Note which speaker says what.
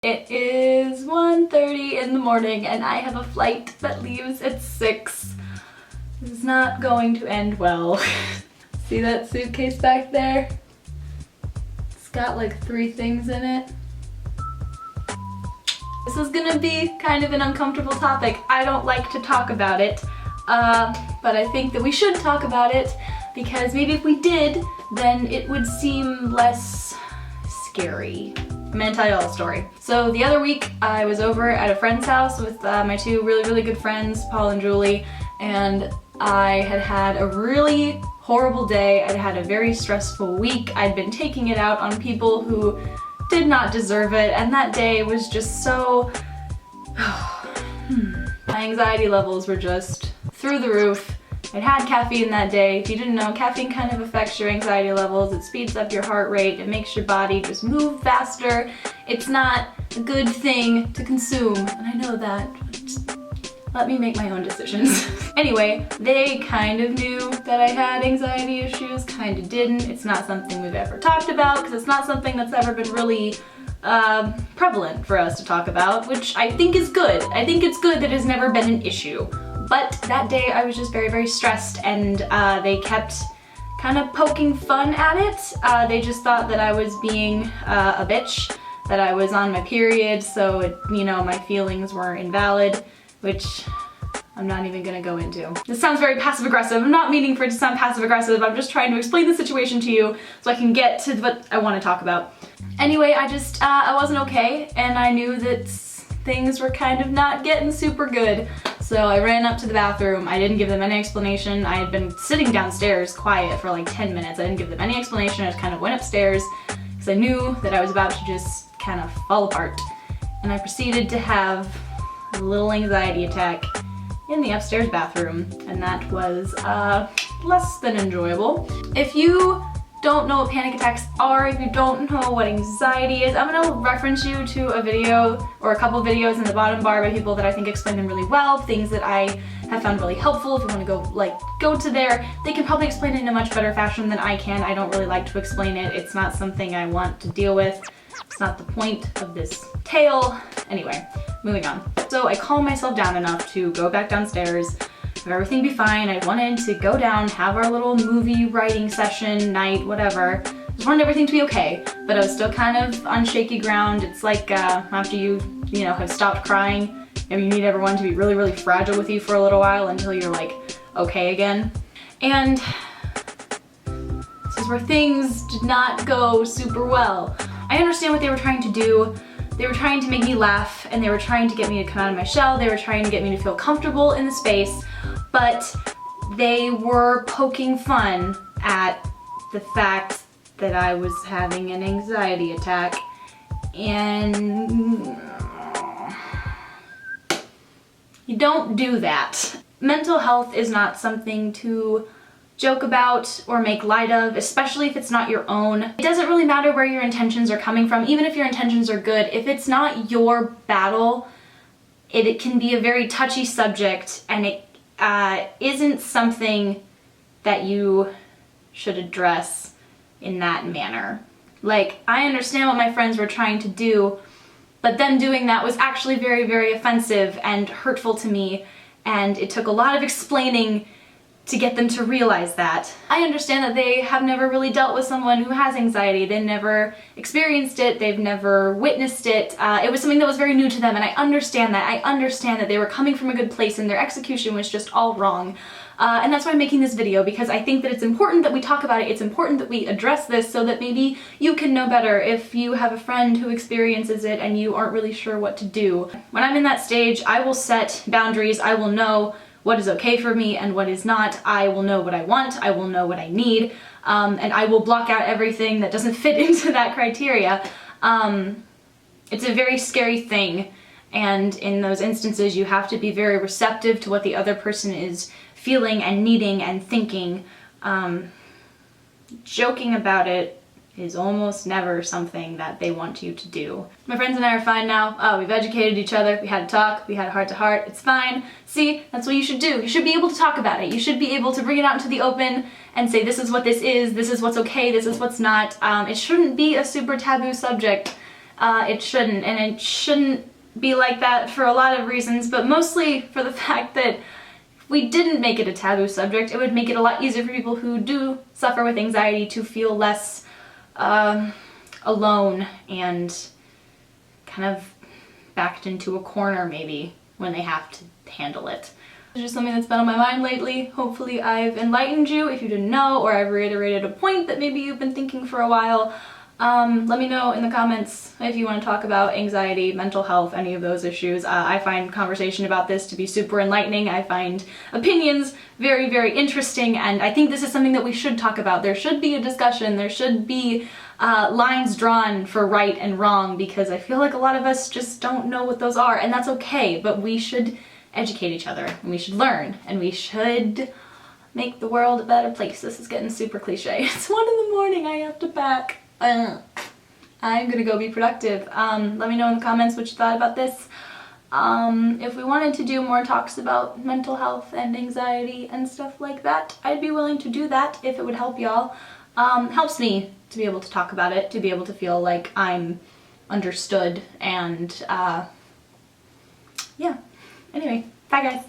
Speaker 1: It is 1:30 in the morning and I have a flight that leaves at 6. This is not going to end well. See that suitcase back there? It's got like 3 things in it. This is gonna be kind of an uncomfortable topic. I don't like to talk about it, but I think that we should talk about it because maybe if we did, then it would seem less scary. I'm gonna tell you all a story. So the other week I was over at a friend's house with my 2 really good friends, Paul and Julie, and I had had a really horrible day. I'd had a very stressful week. I'd been taking it out on people who did not deserve it, and that day was just so... My anxiety levels were just through the roof. I'd had caffeine that day. If you didn't know, caffeine kind of affects your anxiety levels. It speeds up your heart rate. It makes your body just move faster. It's not a good thing to consume, and I know that. Just let me make my own decisions. Anyway, they kind of knew that I had anxiety issues, kind of didn't. It's not something we've ever talked about because it's not something that's ever been really prevalent for us to talk about, which I think is good. I think it's good that it's never been an issue. But that day I was just very stressed, and they kept kind of poking fun at it. They just thought that I was being a bitch, that I was on my period, so it, you know, my feelings were invalid, which I'm not even gonna go into. This sounds very passive-aggressive. I'm not meaning for it to sound passive-aggressive. I'm just trying to explain the situation to you so I can get to what I want to talk about. Anyway, I wasn't okay, and I knew that things were kind of not getting super good. So I ran up to the bathroom. I didn't give them any explanation. I had been sitting downstairs quiet for like 10 minutes. I didn't give them any explanation. I just kind of went upstairs because I knew that I was about to just kind of fall apart. And I proceeded to have a little anxiety attack in the upstairs bathroom, and that was less than enjoyable. If you don't know what panic attacks are, if you don't know what anxiety is, I'm gonna reference you to a video or a couple videos in the bottom bar by people that I think explain them really well, things that I have found really helpful. If you want to go to there, they can probably explain it in a much better fashion than I can. I don't really like to explain it. It's not something I want to deal with. It's not the point of this tale. Anyway, moving on. So I calmed myself down enough to go back downstairs, have everything be fine. I wanted to go down, have our little movie writing session, night, whatever. Just wanted everything to be okay, but I was still kind of on shaky ground. It's like after you know, have stopped crying, you need everyone to be really fragile with you for a little while until you're like okay again. And this is where things did not go super well. I understand what they were trying to do. They were trying to make me laugh, and they were trying to get me to come out of my shell. They were trying to get me to feel comfortable in the space, but they were poking fun at the fact that I was having an anxiety attack, and you don't do that. Mental health is not something to joke about or make light of, especially if it's not your own. It doesn't really matter where your intentions are coming from, even if your intentions are good. If it's not your battle, it can be a very touchy subject, and it isn't something that you should address in that manner. Like, I understand what my friends were trying to do, but them doing that was actually very offensive and hurtful to me, and it took a lot of explaining to get them to realize that. I understand that they have never really dealt with someone who has anxiety. They've never experienced it, they've never witnessed it. It was something that was very new to them, and I understand that. I understand that they were coming from a good place and their execution was just all wrong. And that's why I'm making this video, because I think that it's important that we talk about it. It's important that we address this so that maybe you can know better if you have a friend who experiences it and you aren't really sure what to do. When I'm in that stage, I will set boundaries. I will know what is okay for me and what is not. I will know what I want, I will know what I need, and I will block out everything that doesn't fit into that criteria. It's a very scary thing, and in those instances you have to be very receptive to what the other person is feeling and needing and thinking. Joking about it is almost never something that they want you to do. My friends and I are fine now. We've educated each other, we had a talk, we had a heart-to-heart, it's fine. See, that's what you should do. You should be able to talk about it. You should be able to bring it out into the open and say, this is what this is what's okay, this is what's not. It shouldn't be a super taboo subject. It shouldn't, and it shouldn't be like that for a lot of reasons, but mostly for the fact that if we didn't make it a taboo subject, it would make it a lot easier for people who do suffer with anxiety to feel less alone and kind of backed into a corner maybe when they have to handle it. It's just something that's been on my mind lately. Hopefully I've enlightened you if you didn't know, or I've reiterated a point that maybe you've been thinking for a while. Let me know in the comments if you want to talk about anxiety, mental health, any of those issues. I find conversation about this to be super enlightening. I find opinions very, very interesting, and I think this is something that we should talk about. There should be a discussion. There should be lines drawn for right and wrong, because I feel like a lot of us just don't know what those are, and that's okay, but we should educate each other, and we should learn, and we should make the world a better place. This is getting super cliche. It's 1 in the morning, I have to pack. I'm gonna go be productive. Let me know in the comments what you thought about this. If we wanted to do more talks about mental health and anxiety and stuff like that, I'd be willing to do that if it would help y'all. Helps me to be able to talk about it, to be able to feel like I'm understood, and yeah. Anyway, bye guys.